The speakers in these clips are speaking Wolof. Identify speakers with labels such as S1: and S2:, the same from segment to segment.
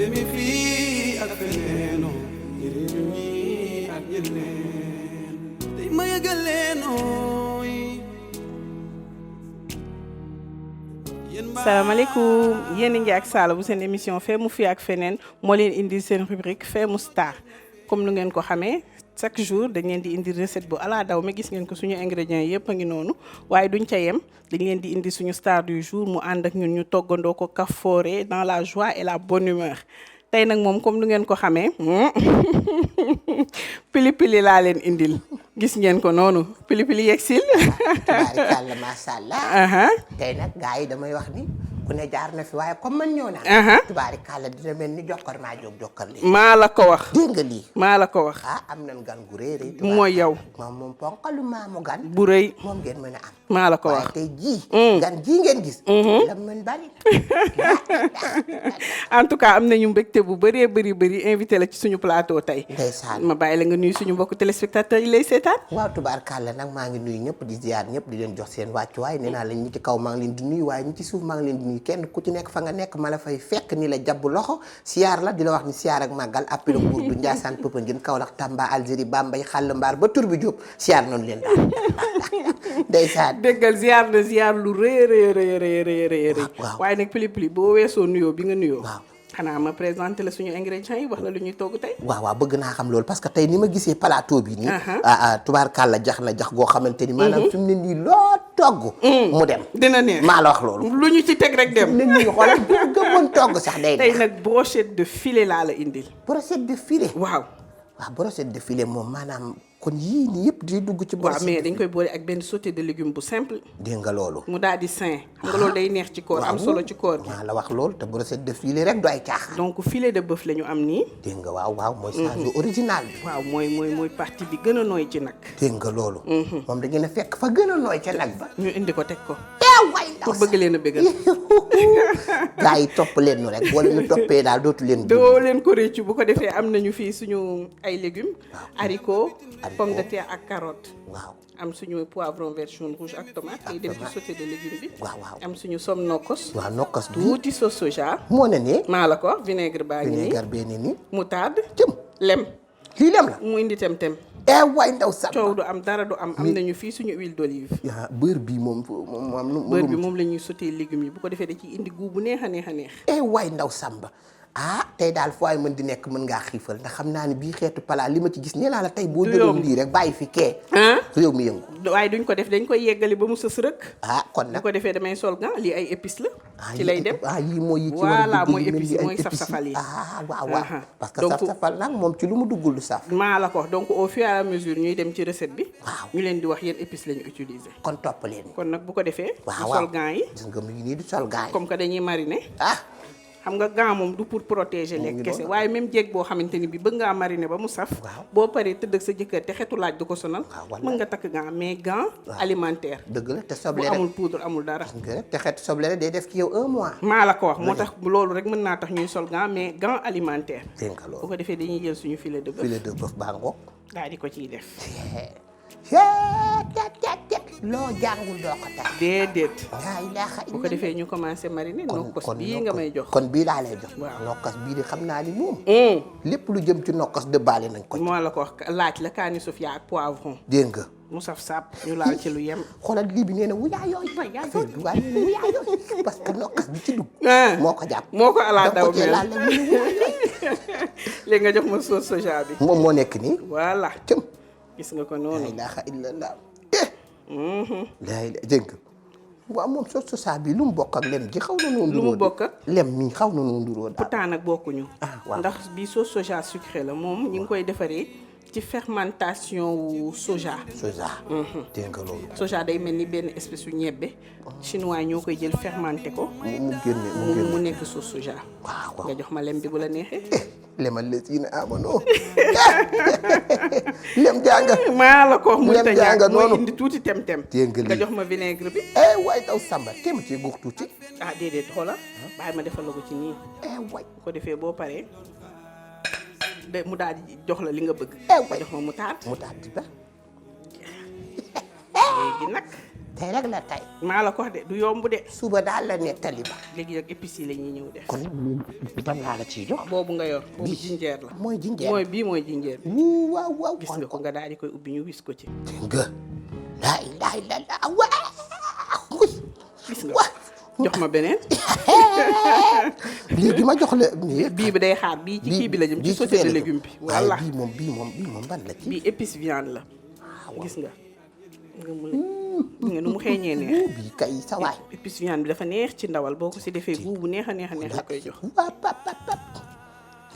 S1: femi fii ak feneenoo njëriñu ñi ak ñeneen tey ma yëgal leenooy.
S2: salaamaaleykum yéen a ngi ak Sala bu seen émission Fee mu fii ak feneen moo leen indi seen rubrique Fee mu Star comme nu ngeen ko xamee chaque jour dañ leen di indi recette bu ala daw mi gis ngeen ko suñu ingrédients yëpp a ngi noonu waaye duñ ca yem dañ leen di indi suñu star du jour mu ànd ak ñun ñu toggandoo ko kafoore dans la joie et la bonne humeur tey nag moom comme nu ngeen ko xamee pili pili laa leen indil gis ngeen ko noonu pili pili yegsil.
S3: tubaarikàlla macha allah. tey nag gars yi damay wax ni ku ne jaar na fi waaye comme man ñëw naa. tubaarikàlla dina mel ni jokkar maa jóg jokkar lii.
S2: maa la ko wax.
S3: dégg nga lii.
S2: maa la ko wax.
S3: am nañ gan gu rëy rëy.
S2: mooy yow.
S3: moom ponkalu maamu gan.
S2: bu rëy.
S3: moom ngeen mën a am.
S2: maa la ko wax
S3: waaye tey jii. gan jii ngeen gis. la mën bari.
S2: en tout cas am nañu mbégte bu bëree bëri invité la ci suñu plateau tey.
S3: ndeysaan
S2: ma bàyyi la nga nuyu suñu mbokku téléspectateurs yi lay seetaan.
S3: waaw tubaarkàlla nag maa ngi nuyu ñëpp di ziar ñëpp di leen jox seen wàccuwaay nee naa la ñi ci kaw maa ngi leen di nuyu waaye ñi ci suuf maa ngi leen di nuyu kenn ku ci nekk fa nga nekk ma la fay fekk ni la jàbb loxo siyaar la di la wax ni siyaar ak màggal appel Mbour du Ndiassane Popenguine Kaolack Tamba Algérie Bambey Xàll Mbaar ba tur bi Jóob siyaar noonu leen daal ndeysaan
S2: déggal ziar na ziar lu rëy
S3: waaw
S2: waaye nag pili boo weesoo nuyoo bi nga nuyoo
S3: waaw
S2: xanaa ma présenté la suñu ingrédients yi wax la lu ñuy togg tey.
S3: waaw bëgg naa xam loolu parce que tey ni ma gisee plateau bi nii. tubaarkàlla jax na jax goo xamante ni. maanaam fi mu ne nii loo togg. mu dem
S2: dina neex
S3: maa la wax loolu.
S2: lu ñu ci teg rek dem.
S3: nit ñi xoolal bu gëmoon togg sax day
S2: tey nag brochette de filet laa la indil.
S3: brochette de filet.
S2: waaw
S3: brochette de filet moom maanaam kon yii nii yëpp di dugg ci.
S2: waaw mais dañ koy boole ak benn sauté de légumes bu simple.
S3: dégg nga loolu.
S2: mu daal di sain. xam nga loolu day neex ci koor am solo ci koor gi.
S3: maa la wax loolu te brochette de filet rek du ay caaxaan.
S2: donc filet de bœuf la ñu am nii.
S3: dégg nga waaw mooy change original bi.
S2: waaw mooy partie bi gën a nooy ci nag.
S3: dégg nga loolu. moom da ngeen a fekk fa gën a nooy ca nag ba.
S2: ñu indi ko teg ko.
S3: pour
S2: bëgg leen a bëggal.
S3: gaa yi topp leen nu rek wala ñu toppee daal dootu leen.
S2: doo leen ko réccu bu ko defee am nañu fii suñu ay légumes. haricots pomme de terre ak carotte.
S3: waaw
S2: am suñu poivron vert jaune rouge ak tomate. ak dem ci sauté de légumes bi.
S3: waaw
S2: am suñu somme nokkos.
S3: waaw nokkos bi
S2: tuuti sauce soja.
S3: moo ne nii.
S2: maa la ko vinaigre baa ngi nii
S3: vinaigre bee ni nii.
S2: moutarde.
S3: cëm
S2: lem.
S3: lii lem la.
S2: mu indi tem.
S3: waay ndaw sax.
S2: coow du am dara du am nañu fii suñu huile d'olive.
S3: beurre bi moom
S2: beurre bi moom la ñuy sauté légumes yi bu ko defee da ciy indi goût bu neex a neex.
S3: waay ndaw Samba tey daal foo ay mën di nekk mën ngaa xiifal ndax xam naa ne bii xeetu plat li ma ci gis nee naa la tey boo jëloon lii rek bàyyi fi kee. réew mi yëngu.
S2: waaye duñ ko def dañ koy yeggali ba mu sës rëkk.
S3: kon nag
S2: bu ko defee damay sol gan lii ay épices la. ci lay dem
S3: yii mooy yi ci
S2: voilà mooy épices yi mooy saf-safal yi.
S3: waaw parce que saf-safal nag moom ci lu mu duggul du saf.
S2: maa la ko donc au fur et à mesure ñuy dem ci recette bi.
S3: waaw
S2: ñu leen di wax yéen épices la ñu utiliser.
S3: kon topp leen.
S2: kon nag bu ko defee.
S3: waaw
S2: sol gants yi.
S3: gis nga mu ngi nii di sol gants yi.
S2: comme que dañuy mariner. xam nga gant moom du pour protéger lekk kese waaye même jéeg boo xamante ni bi bëgg ngaa mariner ba mu saf. boo paree tëdd ak sa jëkkër te xetu laaj du ko sonal. mën nga takk gant mais gant alimentaire.
S3: dëgg la te soble
S2: bu
S3: rek
S2: amul poudre amul dara.
S3: te xetu soble rek day def ci yow 1 mois.
S2: maa la ko wax moo tax loolu rek mën naa tax ñuy sol gant mais gant alimentaire.
S3: dégg nga loolu
S2: bu ko defee dañuy jël suñu filet de bœuf.
S3: filet de bœuf baa ngoog.
S2: daal di ko ciy def.
S3: loo jàngul doo ko tax.
S2: déedéet.
S3: laa ilaaha
S2: bu ko defee ñu commencé mariner. nokkos bii nga may jox.
S3: kon bii laa lay jox.
S2: waaw
S3: nokkos bii de xam naa ni moom. lépp lu jëm ci nokkos dëbbaale nañ ko.
S2: moo la ko wax laaj la kaani sofia ak poivron.
S3: dégg nga.
S2: mu saf sap ñu laal ci lu yem.
S3: xoolal lii bi nee na wuyaa yooyu. affaire bi waaye nee na wuyaa yooyu parce que nokkas bi ci dugg. moo ko jàpp
S2: moo ko ala daw mel
S3: laal la
S2: léegi nga jox ma sauce soja bi.
S3: moom moo nekk nii.
S2: voilà.
S3: cëm.
S2: gis nga ko noonu.
S3: laa ilaaha illallah. laa ilaaha dégg nga. waaw moom sauce soja bi lu mu bokk ak lem ji xaw na noonu.
S2: lu mu bokk ak
S3: lem mi xaw na noonu nduroo daal.
S2: pourtant nag bokkuñu.
S3: waaw
S2: ndax bi sauce soja sucré la moom ñu ngi koy defaree ci fermentation wu soja.
S3: soja. dégg nga loolu.
S2: soja day mel ni benn espèce yu ñebbe. chinois ñoo koy jël fermenté ko.
S3: mu génne
S2: mu nekk sauce soja.
S3: waaw
S2: nga jox ma lem bi bu la neexee.
S3: lemal la si ne amanoo. lem jànga.
S2: maa la ko mu
S3: lem jànga noonu
S2: mooy indi tuuti tem-tem. nga jox ma vinaigre bi.
S3: waay daw Samba tem ci guux tuuti.
S2: déedéet xoola bàyyi ma defal la ko ci nii.
S3: waay
S2: bu ko defee boo paree de mu daal di jox la li nga bëgg.
S3: waay
S2: jox ma moutarde.
S3: moutarde ba.
S2: léegi nag.
S3: tey rek la tey.
S2: maa la ko wax de du yomb de.
S3: suba daal la nettali ba.
S2: léegi nag épices yi la ñuy ñëw def.
S3: kon léegi ban laa la ciy jox.
S2: boobu nga yor boobu jinjeer la.
S3: mooy jinjeer
S2: mooy bii mooy jinjeer bi.
S3: waaw waaw.
S2: gis nga ko nga daal di koy ubbi ñu wis ko ci.
S3: nga laa ilaaha illallaah waaw.
S2: gis nga jox ma beneen.
S3: léegi ma jox la.
S2: bii bi day xaar bii ci kii bi la jëm ci sauté de légume bi. voilà
S3: bii moom ban la ci.
S2: bii épice viande la. gis nga nga nu mu xeeñee neex.
S3: bii kay sa waay.
S2: épice viande bi dafa neex ci ndawal boo ko si defee bu neex a neex a neex la koy jox.
S3: waaw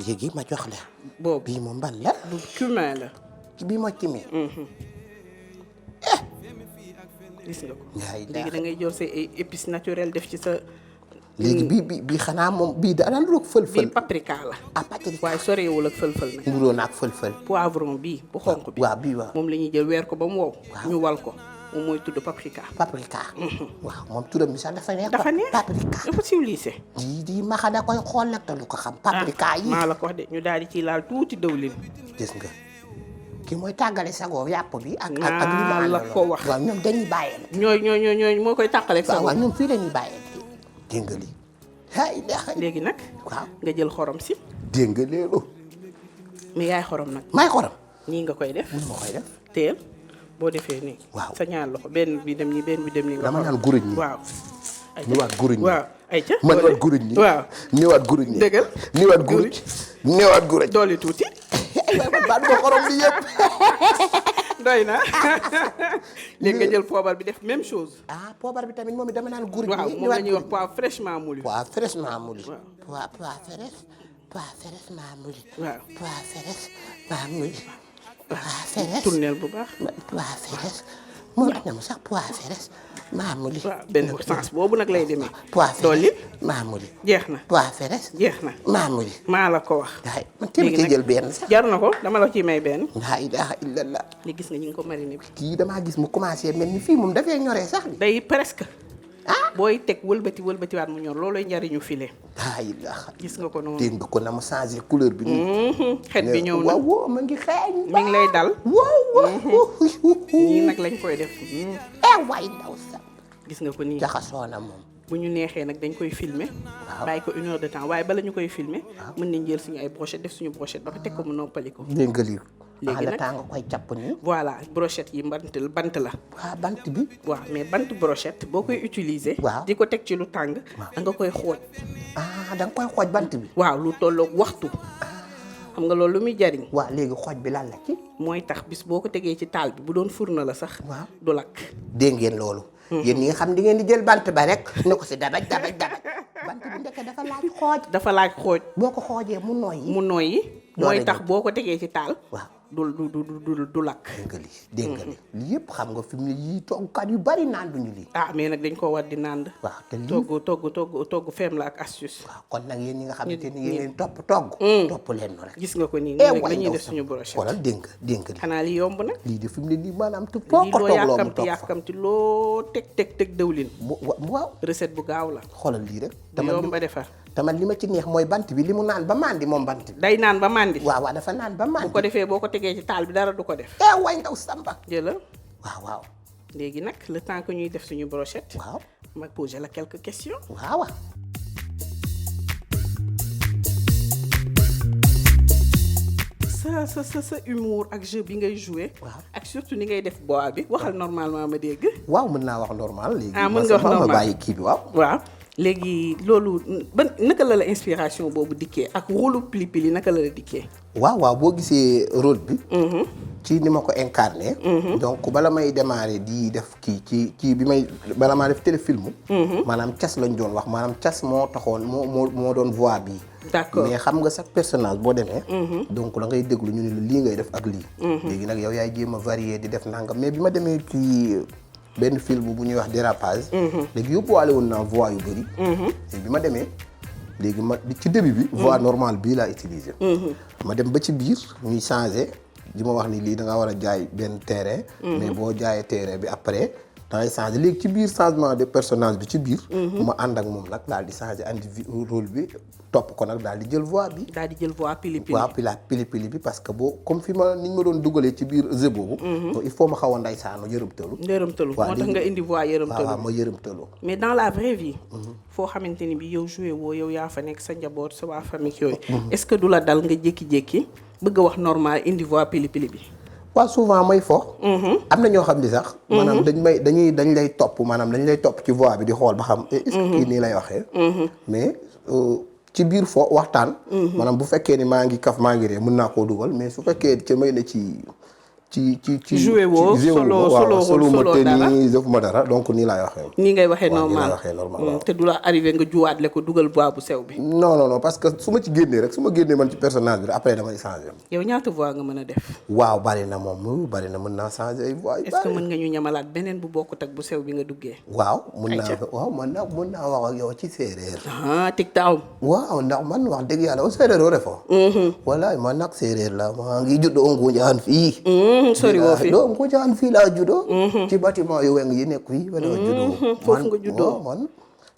S3: léegi ma jox la.
S2: boobu
S3: bii moom ban la.
S2: bu cumin la.
S3: bii mooy cumin.
S2: gis nga ko.
S3: yaay
S2: léegi da ngay jël say épices naturelles def ci sa.
S3: léegi bii xanaa moom bii da daan roog fël-fël.
S2: bii paprika la.
S3: paprika
S2: waaye sorewul ak fël-fël nag.
S3: nduróo na ak fël-fël.
S2: poivron bii bu xonq bi.
S3: waaw bii waaw.
S2: moom la ñuy jël weer ko ba mu wow. ñu wal ko moom mooy tudd paprika.
S3: paprika. waaw moom turam bi sax dafa neex.
S2: dafa neex
S3: paprika.
S2: dafa civilisé.
S3: di maxa da koy xool nag te lu ko xam. paprika yi
S2: maa la ko wax de ñu daal di ciy laal tuuti dëwlin.
S3: gis nga kii mooy tàggale sagoo yàpp bi. ak li
S2: maa la ko wax.
S3: waaw ñoom dañuy bàyyee la.
S2: ñooy moo koy tàqaleeg sa
S3: waaw ñoom fii dañuy bàyyee dégg nga lii.
S2: léegi nag.
S3: waaw
S2: nga jël xorom si.
S3: dégg nga léelu.
S2: mais yaay xorom nag.
S3: may xorom.
S2: nii nga koy def.
S3: ni ma koy def.
S2: teel boo defee nii.
S3: waaw
S2: sa ñaar loxo benn bi dem nii benn bi dem nii.
S3: dama naan guruñ ñi.
S2: waaw.
S3: ñëwaat guruñ ñi.
S2: waaw ayca.
S3: ma ñëwaat guruñ ñi.
S2: waaw
S3: ñëwaat guruñ ñi.
S2: dëggal.
S3: ñëwaat guruñ. ñëwaat guruñ.
S2: dooli tuuti.
S3: baat ba xorom bi yëpp.
S2: doy na léegi nga jël poobar bi def même chose.
S3: poobar bi tamit moom it dama naan guruñ.
S2: waaw moom la ñuy wax poivre fraîchement moulu.
S3: poivre fraîchement moulu.
S2: waaw
S3: poivre fraîchement moulu.
S2: waaw
S3: poivre fraîchement moulu. poivre fraîche.
S2: tournel bu baax.
S3: poivre fraîche. moo tax na mu sax poivre fraîche maamuli.
S2: waaw benn sens boobu nag lay demee.
S3: poivre
S2: dolli
S3: fraîche maamuli.
S2: jeex na.
S3: poivre fraîche
S2: jeex na.
S3: maamuli.
S2: maa la ko wax.
S3: waaye man tamit ci jël benn sax.
S2: jar na ko dama la ciy may benn.
S3: laa ilaaha illallah.
S2: li gis nga ñu ngi ko mariné bi.
S3: kii damaa gis mu commencé mel ni fii moom dafay ñoree sax.
S2: day presque. booy teg wëlbatiwaat mu ñor loolooy njariñu filet.
S3: laa ilaaha.
S2: gis nga ko noonu.
S3: dégg nga ko na mu changé couleur bi.
S2: xet bi ñëw na
S3: waaw ma ngi xeeñ.
S2: mi ngi lay dal.
S3: waaw.
S2: nii nag lañ koy def.
S3: waay ndaw sax.
S2: gis nga ko nii.
S3: jaxasoo na moom.
S2: bu ñu neexee nag dañ koy filmer. bàyyi ko 1 heure de temps waaye bala ñu koy filmer. mën nañ jël suñu ay brochette def suñu brochette ba ko teg ko mu noppali ko.
S3: dégg nga lii.
S2: léegi nag
S3: temps nga koy capp nii.
S2: voilà brochette yi bant la.
S3: waaw bant bi.
S2: waaw mais bant brochette boo koy utiliser.
S3: waaw
S2: di ko teg ci lu tàng. da nga koy xooj.
S3: da nga koy xooj bant bi.
S2: waaw lu tolloog waxtu. xam nga loolu lu muy jariñ.
S3: waaw léegi xooj bi lan la ci.
S2: mooy tax bis boo ko tegee ci taal bi bu doon furna la sax.
S3: waaw
S2: du lakk.
S3: dégg ngeen loolu. yéen ñi nga xam di ngeen di jël bant ba rek. ne ko si dabaj bant bi ndeke dafa laaj xooj.
S2: dafa laaj xooj.
S3: boo ko xoojee mu nooyi.
S2: mooy tax boo ko tegee ci taal.
S3: waaw
S2: du lakk.
S3: dégg nga lii yëpp xam nga fi mu ne yii toggkat yu bari naan duñu lii.
S2: mais nag dañ koo war di naan.
S3: waaw te lii
S2: togg feem la ak astuce.
S3: waaw kon nag yéen ñi nga xamante ni yéen leen topp togg. topp leen no rek.
S2: gis nga ko nii nii la ñuy def suñu brochette.
S3: xoolal dégg nga
S2: xanaa li yomb nag.
S3: lii de fi mu ne nii maanaam te foo ko toog loo mu toog
S2: yàkkamti loo teg dëwlin.
S3: waaw
S2: recette bu gaaw la.
S3: xoolal lii rek.
S2: yomb ba defar.
S3: taman li ma ci neex mooy bant bi li mu naan ba mandi moom bant bi.
S2: day naan ba mandi.
S3: waaw dafa naan ba mandi.
S2: bu ko defee boo ko tegee ci taal bi dara du ko def.
S3: waay ndaw samba.
S2: jëlal.
S3: waaw.
S2: léegi nag le temps que ñuy def suñu brochette.
S3: waaw
S2: ma poser la quelques questions.
S3: waaw.
S2: sa humour ak jeu bi ngay jouer.
S3: waaw
S2: ak surtout ni ngay def bois bi waxal normalement ma dégg.
S3: waaw mën naa wax normal. léegi
S2: mën nga wax normal
S3: ma bàyyi kii bi waaw.
S2: léegi loolu naka la inspiration boobu dikkee ak rôle Pili Pili naka la dikkee.
S3: waaw boo gisee rôle bi. ci ni ma ko incarné. donc bala may démarrer di def kii bi may bala maa def téléfilm. maanaam cas lañ doon wax maanaam cas moo taxoon moo doon voix bii.
S2: d'accord
S3: mais xam nga chaque personnage boo demee. donc da ngay déglu ñu ne la lii ngay def ak lii. léegi nag yow yaay jéem a varier di def nangam mais bi ma demee ci benn film bu ñuy wax dérapage. léegi yóbbuwaale woon naa voix yu bëri. léegi bi ma demee léegi ci début bi. voix normale bii laa utiliser. ma dem ba ci biir ñuy changer di ma wax ni lii da nga war a jaay benn terrain. mais boo jaayee terrain bi après dangay changé léegi ci biir changement de personnage bi ci biir. ma ànd ak moom nag daal di changé andi rôle bi topp ko nag daal di jël voix bi.
S2: daal di jël voix pili pili.
S3: waaw pili pili bi parce que boo comme fi ma ni ñu ma doon dugalee ci biir jeu boobu. il faut ma xaw a ndeysaanu yërëmtalu.
S2: moo tax nga indi voix yërëmtalu.
S3: waaw ma yërëmtalu.
S2: mais dans la vraie vie. foo xamante ni bi yow joué woo yow yaa fa nekk sa njaboot sa waa famille yooyu. est-ce que du la dal nga jékki-jékki bëgg a wax normal indi voix pili pili bi.
S3: waaw souvent may fo. am na ñoo xam ni sax. maanaam dañ lay topp maanaam dañ lay topp ci voix bi di xool ba xam. est-ce que kii nii lay waxee. mais ci biir fo waxtaan. maanaam bu fekkee ni maa ngi kaf maa ngi ree mën naa koo dugal mais su fekkee ca may na ci.
S2: joué woo solo
S3: ma te nii defuma dara donc nii laay waxee.
S2: nii ngay waxee normal te du la arrivé nga juwaatle ko dugal voix bu sew bi.
S3: non parce que su ma ci génnee rek su ma génnee man ci personnage bi après damay changé.
S2: yow ñaata voix nga mën a def.
S3: waaw bari na mën naa changé ay voix yu bari.
S2: est-ce que mën nga ñu ñamalaat beneen bu bokkut ak bu sew bi nga duggee.
S3: waaw mën naa wax ak yow ci séeréer.
S2: TikTok.
S3: waaw ndax man wax dëgg yàlla o séeréer o refo. wallaay man nag séeréer la maa ngi juddoo Ngunjaan fii.
S2: sori woo fi
S3: donc Ngunjaan fii laa juddoo. ci bâtiment yu weng yi nekk fii. wala juddoo
S2: foofu nga juddoo
S3: man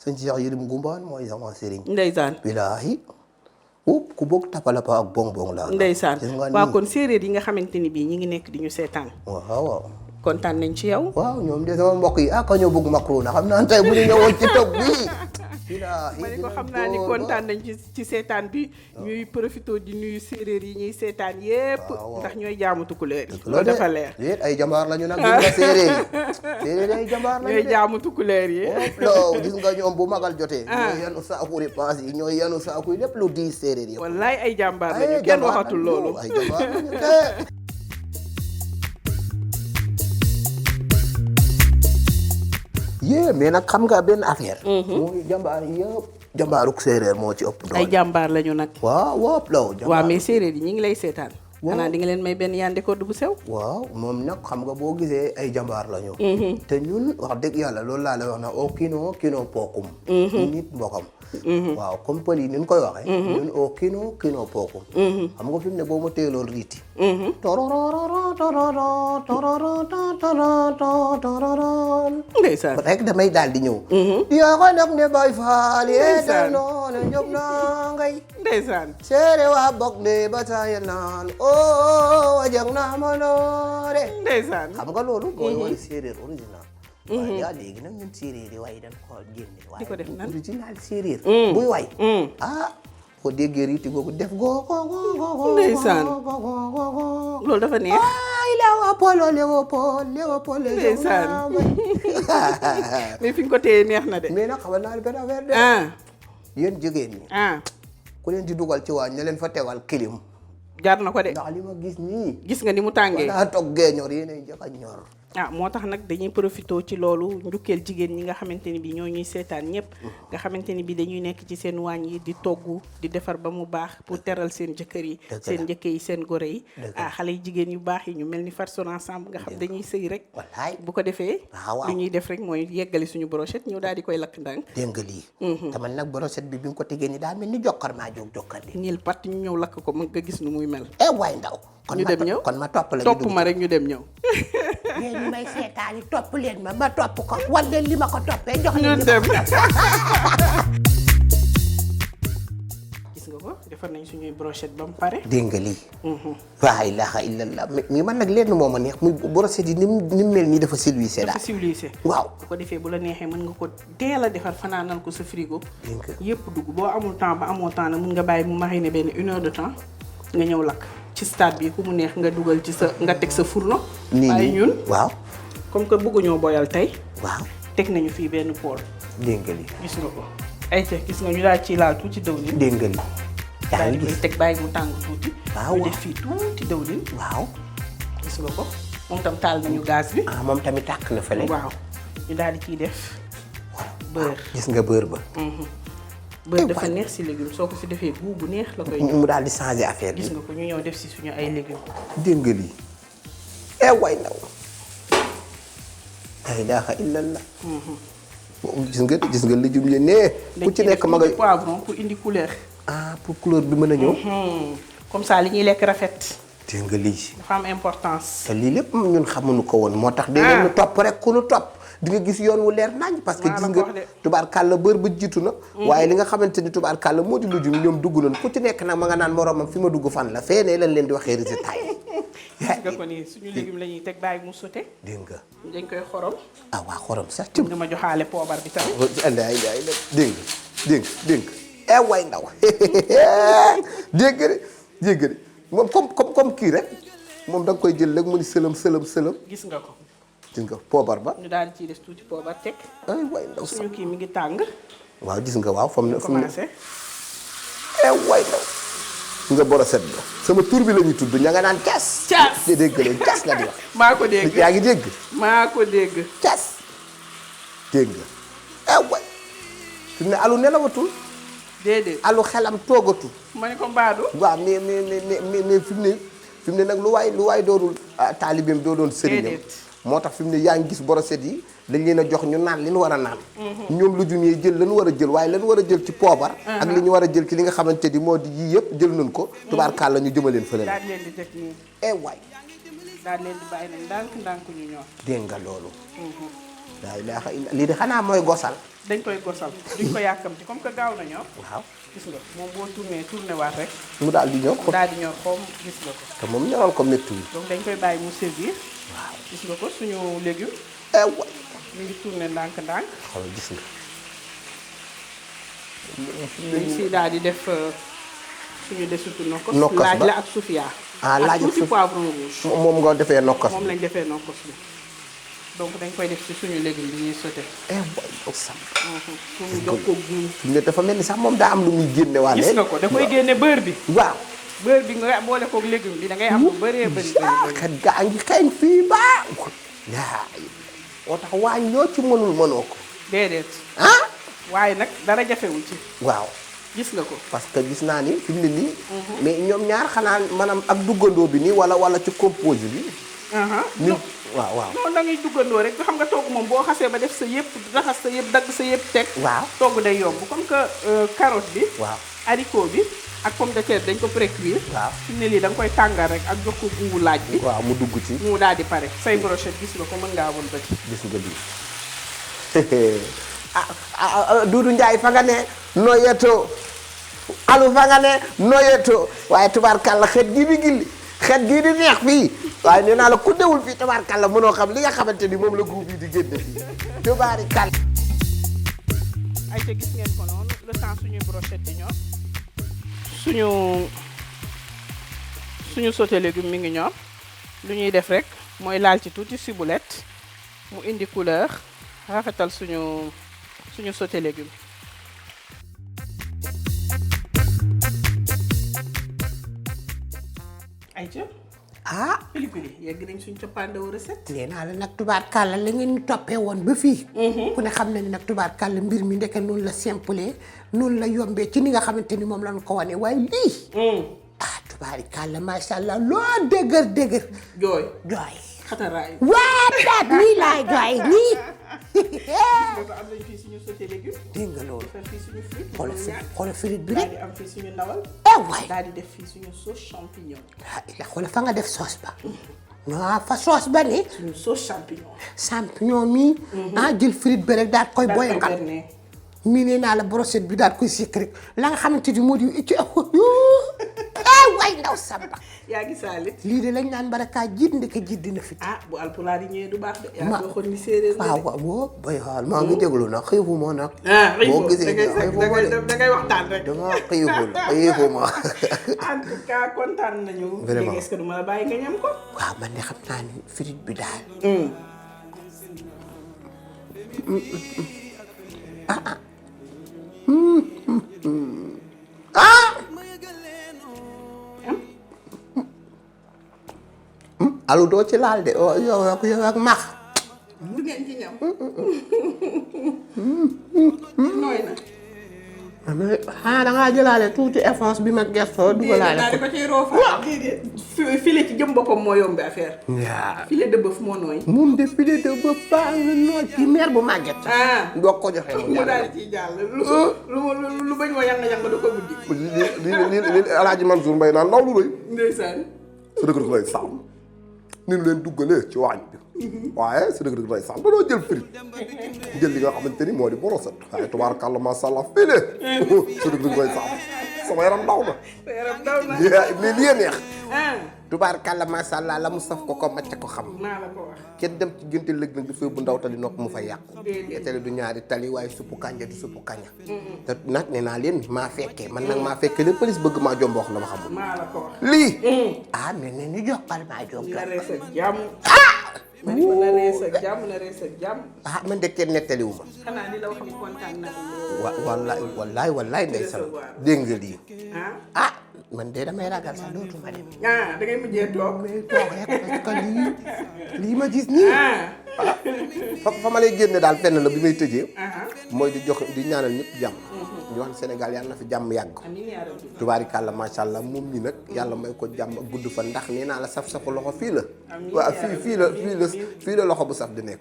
S3: sëñ Cheikh Yérim Gumbaan mooy sama sëriñ.
S2: ndeysaan.
S3: bilaahi ku bëgg tapalapa ak bonbon laa.
S2: ndeysaan waaw kon séeréer yi nga xamante ni bii ñi ngi nekk di ñu seetaan.
S3: waaw.
S2: kontaan nañ ci yow.
S3: waaw ñoom de sama mbokk yi ka ñoo bëgg macaroni xam naa tey bu ñu ñëwoon ci toog bii.
S2: ma ne ko xam naa ni kontaan nañ ci seetaan bi ñuy profité di nuyu séeréer yi ñuy seetaan yépp ndax ñooy jaamu tukulóor yi loolu dafa leer
S3: ay jambaar lañu nag gis nga séeréer yi ay jambaar lañu
S2: ñooy jaamu tukulóor yi
S3: loolu gis nga ñoom bu magal jotee ñooy yanu saaku repas yi ñooy yanu saaku yi lépp lu di séeréer yi
S2: wallaay ay jambaar lañu kenn waxatul loolu
S3: ay jambaar lañu mais nag xam nga benn affaire. mooy jàmbaar yëpp jàmbaaruk séeréer moo ci ëpp doole.
S2: ay jàmbaar lañu nag.
S3: waaw
S2: mais séeréer yi ñu ngi lay seetaan. xanaa di nga leen may benn yande ko bu sew.
S3: waaw moom nag xam nga boo gisee ay jàmbaar lañu. te ñun wax dëgg yàlla loolu laa lay wax na o kino pookum. nit mbokam. waaw comme pël yi ni ñu koy waxee. ñun o kino pookum. xam nga fi mu ne boo ma teeloon riiti.
S2: ndeysaan
S3: rek damay daal di ñëw. yaa ko nag ne bay faal yee da noonu jóg naa ngay.
S2: ndeysaan
S3: séeréer waa bokk ne ba taaya naan o wajang naa ma noore.
S2: ndeysaan
S3: xam nga loolu mooy woy séeréer original. waaye yaa léegi nag ñun séeréer yi waaye dañ ko génne.
S2: di ko def nan
S3: original séeréer. buy way. ko déggee riiti googu def go.
S2: ndeysaan loolu dafa neex.
S3: ay Léopold.
S2: ndeysaan mais fi nga ko téye neex na de.
S3: mais nag xamal naa ne benn affaire de. yéen jigéen ñi. ku leen di dugal ci waañ ne leen fa tegal kilim.
S2: jaar na ko de.
S3: ndax li ma gis nii.
S2: gis nga ni mu tàngee.
S3: wala toggee ñor yéenay njëkk a ñor.
S2: moo tax nag dañuy profité ci loolu njukkeel jigéen ñi nga xamante ni bi ñoo ñuy seetaan ñëpp nga xamante ni bi dañuy nekk ci seen waañ yi di togg di defar ba mu baax pour teral seen jëkkër yi seen njëkke yi seen gore yi xale yi jigéen yu baax yi ñu mel ni Farsone ensemble nga xam dañuy sëy rek bu ko defee lu ñuy def rek mooy yeggali suñu brochette ñëw daal di koy lakk ndànk
S3: dégg nga lii te man nag brochette bi nga ko tegee ni daa mel ni jokkar maa jóg jokkar di
S2: ñil pat ñu ñëw lakk ko mën nga gis nu muy mel
S3: waay ndaw
S2: ñu dem ñëw
S3: kon ma topp la
S2: topp ma rek ñu dem ñëw
S3: yéen ñi may seetaani topp leen ma topp ko wan leen li ma ko toppee jox
S2: ñu
S3: leen
S2: dem gis nga ko defar nañ suñuy brochette ba mu pare
S3: dégg nga lii laa ilaaha illallah mais man nag lenn moo ma neex muy brochette yi ni mu mel nii dafa silwissé daal
S2: dafa silwissé
S3: waaw
S2: bu ko defee bu la neexee mën nga ko teel a defar fanaanal ko sa frigo yëpp dugg boo amul temps ba amoo temps nag mun nga bàyyi mu mariner benn 1 heure de temps nga ñëw lakk ci stade bi ku mu neex nga dugal ci sa nga teg sa fourneau waaye ñun
S3: waaw
S2: comme que bëgguñoo boyal tey
S3: waaw
S2: teg nañu fii benn poêle
S3: dégg nga lii
S2: gis nga ko ay te gis nga ñu daal ci laal tuuti dëwlin
S3: dégg nga lii
S2: daal di koy teg bàyyi mu tàng tuuti
S3: waaw
S2: ñu def fii tuuti dëwlin
S3: waaw
S2: gis nga ko moom tam taal nañu gaz bi
S3: moom tamit tàkk na fële
S2: waaw ñu daal di ciy def beurre
S3: gis nga beurre ba
S2: beurre dafa neex si légume soo ko si defee goût bu neex la koy
S3: mu daal di changé affaire bi
S2: gis nga ko ñu ñëw def si suñu ay légumes
S3: dégg nga lii way ndaw la ilaaha illallah gis nga légumes yi nee ku ci nekk ma nga
S2: poivron pour indi couleur
S3: pour couleur bi mën a ñëw
S2: comme ça li ñuy lekk rafet
S3: dégg nga lii
S2: dafa am importance
S3: te lii lépp ñun xamuñu ko woon moo tax day leen topp rek ku nu topp di nga gis yoon wu leer nañ parce que
S2: Maa
S3: gis
S2: la
S3: nga
S2: ko wax de.
S3: tubaarkàlla bër ba jiitu na waaye li nga xamante ni tubaarkàlla moo di lujum ñoom dugg nañ ku ci nekk nag ma nga naan moromam fi ma dugg fan la feenee lañ leen di waxee résultat yi
S2: gis nga ko nii suñu légume la ñuy teg bàyyi mu sauté
S3: dégg nga
S2: dañ koy xorom
S3: ah waa xorom sax
S2: nga ma joxaale poobar bi tamit
S3: andaay andaay dégg nga dégg nga way ndaw dégg nga de moom comme kii rek moom da nga koy jël rek mu ni sëlëm
S2: gis nga ko
S3: gis nga poobar ba
S2: ñu daal di ciy def tuuti poobar teg
S3: ay way ndaw sax
S2: suñu kii mi ngi tàng
S3: waaw gis nga waaw fam ne
S2: commencé
S3: way ndaw nga boroset ba sama tur bi la ñuy tudd ña nga naan cas dégg leen cas la di wax
S2: maa ko dégg
S3: yaa ngi dégg
S2: maa ko dégg
S3: cas dégg nga way fi mu ne alu nelawatul
S2: déedéet
S3: alu xelam toogatul
S2: ma ne ko mbaadu
S3: waaw mais fi mu ne nag lu waay doonul taalibeem doo doon sëriñam moo tax fi mu ne yaa ngi gis boroset yi dañ leen a jox ñu naan li ñu war a naan ñoom lu jumee jël lañu war a jël waaye lañu war a jël ci poobar ak li ñu war a jël ci li nga xamante ni moo di yii yëpp jël nañ ko tubaarkàlla ñu jëmaleen fële
S2: daal leen di teg nii
S3: waay
S2: daal leen di bàyyi nag ndànk ñu ñor
S3: dégg nga loolu laa ilaaha illa lii de xanaa mooy gosal
S2: dañ koy gosal duñ ko yàkkamti comme que gaaw na ñor
S3: waaw
S2: gis nga moom boo tourné waat rek
S3: mu daal di ñor
S2: mu daal di ñor xoom gis nga ko
S3: te moom ñoroon ko métti yi
S2: donc dañ koy bàyyi mu servir
S3: waaw
S2: gis nga ko suñu légume
S3: waay
S2: mi ngi tourné ndànk
S3: xoolal gis nga
S2: dañ si daal di def suñu desitu nokkos
S3: Nokkos
S2: laaj
S3: ba?
S2: la ak sufia
S3: laaj ak
S2: tuuti
S3: suf
S2: poivron rouge
S3: moom nga defee nokkos
S2: moom lañ defee nokkos bi donc dañ koy def ci suñu légume bi ñuy sauté
S3: waay ndaw sam
S2: pour mu jox ko goût
S3: fi mu ne dafa mel ni sax moom daa am lu muy génne waale
S2: gis nga ko da koy génne beurre bi
S3: waaw
S2: beurre bi nga boole koog légume bi da ngay am lu bëree bëri
S3: xet gaa ngi xeeñ fii baa yaa moo tax waañ loo ci mënul mënoo ko
S2: déedéet
S3: ah
S2: waaye nag dara jafewul ci
S3: waaw
S2: gis nga ko
S3: parce que gis naa ni fi mu ne nii mais ñoom ñaar xanaa maanaam ak duggandoo bi nii wala ci compose bi ni waaw
S2: non da ngay duggandoo rek xam nga togg moom boo xasee ba def sa yëpp raxas sa yëpp dagg sa yëpp teg
S3: waaw
S2: togg day yomb comme que carotte bi
S3: waaw
S2: haricot bi ak pomme de terre dañ ko pré-cuire
S3: waaw
S2: fi mu ne lii da nga koy tàngal rek ak jox ko guubu laaj bi
S3: waaw mu dugg ci
S2: mu daal di pare say brochette gis nga ko mën ngaa won bëti
S3: gis nga lii Duudu Njaay fa nga ne noyeto alu fa nga ne noyeto waaye tubaarkàlla xet gii di gilli xet gii di neex fii waaye nee naa la ku dewul fii tubaarkàlla mënoo xam li nga xamante ni moom la guub yi di génne fii tubaarkàlla
S2: ay te gis ngeen ko noonu le temps suñuy brochette di ñor suñu sauté légume mi ngi ñor lu ñuy def rek mooy laal ci tuuti ciboulette mu indi couleur rafetal suñu sauté légume ayca pili yegg nañ suñ coppaandawu recette
S3: nee naa la nag tubaarkàlla la ngeen ñu toppee woon ba fii ku ne xam na ni nag tubaarkàlla mbir mi ndeke noonu la simple noonu la yombee ci ni nga xamante ni moom lañ ko wane waaye lii tubaarkàlla macha allah loo dëgër
S2: jooy xataraay
S3: waa daat nii laay jooy nii
S2: am nañ fii suñu sauté légume
S3: dégg nga loolu
S2: defar fii suñu frite
S3: xoolal frite bi
S2: daal
S3: rek
S2: di am fii suñu ndawal
S3: waay
S2: daal di def fii suñu sauce champignon
S3: xoolal fa nga def sauce ba non fa sauce ba ne
S2: suñu sauce
S3: champignon mi jël frite bi rek daal koy boyangal mii nee naa la brochette bi daal koy sikk rek la nga xamante ni moo di ci waay ndaw samba
S2: yaa ngi saalit
S3: lii de lañ naan baraka jiit ndeke jiit dina fi
S2: bu alpulaar yi ñëwee du baax de yaa ko xool ni séeréer
S3: waaw boo boy xaal maa ngi déglu nag xiifuma nag
S2: boo
S3: gisee
S2: da ngay waxtaan rek
S3: dama xiifuma
S2: en tout cas kontaan nañu
S3: vraiment
S2: léegi est-ce que du ma la bàyyi nga ñam ko
S3: waaw man de xam naa ni frite bi daal alu doo ci laal de yow ak max
S2: du ngeen ci ñam nooy na
S3: da ngaa jëlaale tuuti essence bi ma gestoo dugalaale
S2: daal di ko ciy roofa filet ci jëm boppam moo yombi affaire
S3: waaw
S2: filet de bœuf moo nooy
S3: moom de filet de bœuf baa nga nooy ci meer bu màgget doo ko joxe
S2: mu daal di ciy jàll lu bañ wa yang du ko buddi
S3: li Alaaji Mansour Mbaye naan ndaw lu rëy
S2: ndeysaan
S3: sa dëkk lay sàmm
S4: ni ñu leen duggalee ci waañ bi waaye sa dëgg-dëgg day sànq dañoo jël frite jël li nga xamante ni moo di borosat waaye tubaarkàlla macha allah fii de sa dëgg-dëgg day sànq sama yaram daw na.
S2: sa yaram daw na.
S4: mais lii neex.
S3: tubaarkàlla macha allah la mu saf ko macc ko xam.
S2: maa la ko wax.
S3: kenn dem ci gënte lëg nag dafay bu ndaw tali nokk mu fa yàqu. tali du ñaari tali waaye suppu kanja du suppu kaña. te nag nee naa leen maa fekkee man nag maa fekkee le police bëgg maa jomb wax la ma xamul.
S2: maa la ko wax.
S3: lii. ah mais ne ñu jokkal maa jomb.
S2: na rees ak jàmm. ma ne ko na rees ak jàmm na rees ak jàmm.
S3: ah man de kenn nettaliwu ma.
S2: xanaa di la wax ni kontaan na
S3: wallaay ndeysaan dégg nga lii.
S2: ah
S3: man de damay ragal sax dootuma dem.
S2: da ngay mujjee toog.
S3: toog rek parce que lii ma gis nii. fa ma lay génne daal fenn la bi may tëjee. mooy di jox di ñaanal ñëpp jàmm. ñu wax Sénégal yàlla na fi jàmm yàgg.
S2: amiin yaa rabbi.
S3: tubaarikàlla macha allah moom ñi nag yàlla may ko jàmm ak gudd fa ndax nee naa la saf-safu loxo fii la. waaw fii la loxo bu saf di nekk.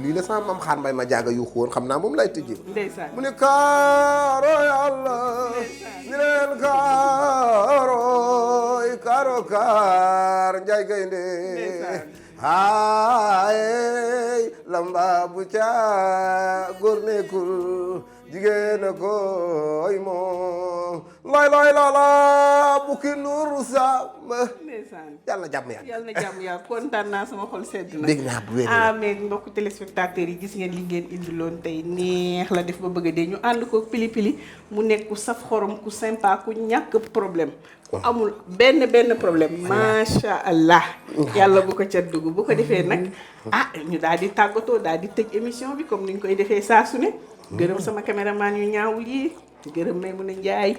S3: lii la sama maam xaar mbay ma jaaga yu xoon xam naa moom lay tëjee.
S2: ndeysaan
S4: mu ne kaaro yàlla ni leen kaaroy kaaro kaar njaay gaynde haay lamba bu ca góor nekkul jigéen a koy moom lay lala bukki nur sama
S2: ndeysaan
S3: yàlla na jàmm yàgg.
S2: yàlla na jàmm yàgg kontaan naa sama xol sedd na.
S3: dégg naa bu wér.
S2: amiin mbokku téléspectateurs yi gis ngeen li ngeen indiloon tey neex la def ba bëgg a dee ñu ànd ko pili pili mu nekk ku saf xorom ku sympa ku ñàkk problème. ku amul benn problème macha allah. yàlla bu ko ca dugg bu ko defee nag ñu daal di tàggatoo daal di tëj émission bi comme ni ñu koy defee saa su ne. gërëm sama caméraman yu ñaawul yi gërëm Maimouna Ndiaye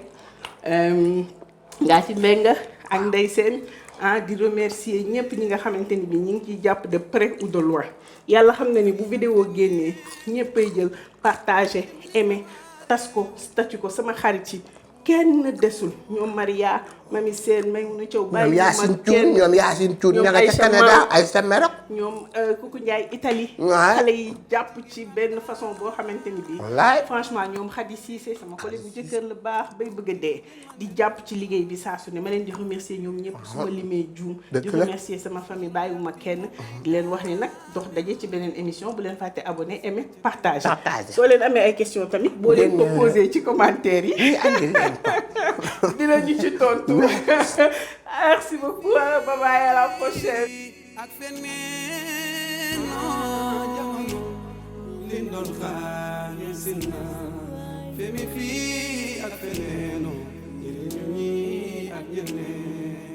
S2: ngaa ci Mbenga ak Ndeye Sène di remercier ñëpp ñi nga xamante ni bi ñi ngi ciy jàpp de près ou de loin yàlla xam na ni bu vidéo génnee ñëppay jël partager aimer tas ko statut ko sama xarit yi kenn desul ñoom Maria Mami Sène Maimouna Thiaw bàyyi
S3: ñoom Yacine Thioune ña nga ca Canada ay sa Maroc
S2: ñoom Kuku Ndiaye Italie xale yi jàpp ci benn façon boo xamante ni bii franchement ñoom Khady Cissé sama collègue bu jëkkër la baax bay bëgg a dee di jàpp ci liggéey bi saa su ne ma leen di remercier ñoom ñëpp su ma limee juum di remercier sama famille bàyyiwuma kenn di leen wax ni nag dox daje ci beneen émission bu leen fàtte abonné aimer partager soo leen amee ay question tamit boo leen ko posé ci commentaire yi dinañu ci tontu merci beaucoup bye bye à la prochaine
S1: ak feneen jamono liñ doon xaar yegsi na femi fii ak feneen njëriñu ñi ak ñeneen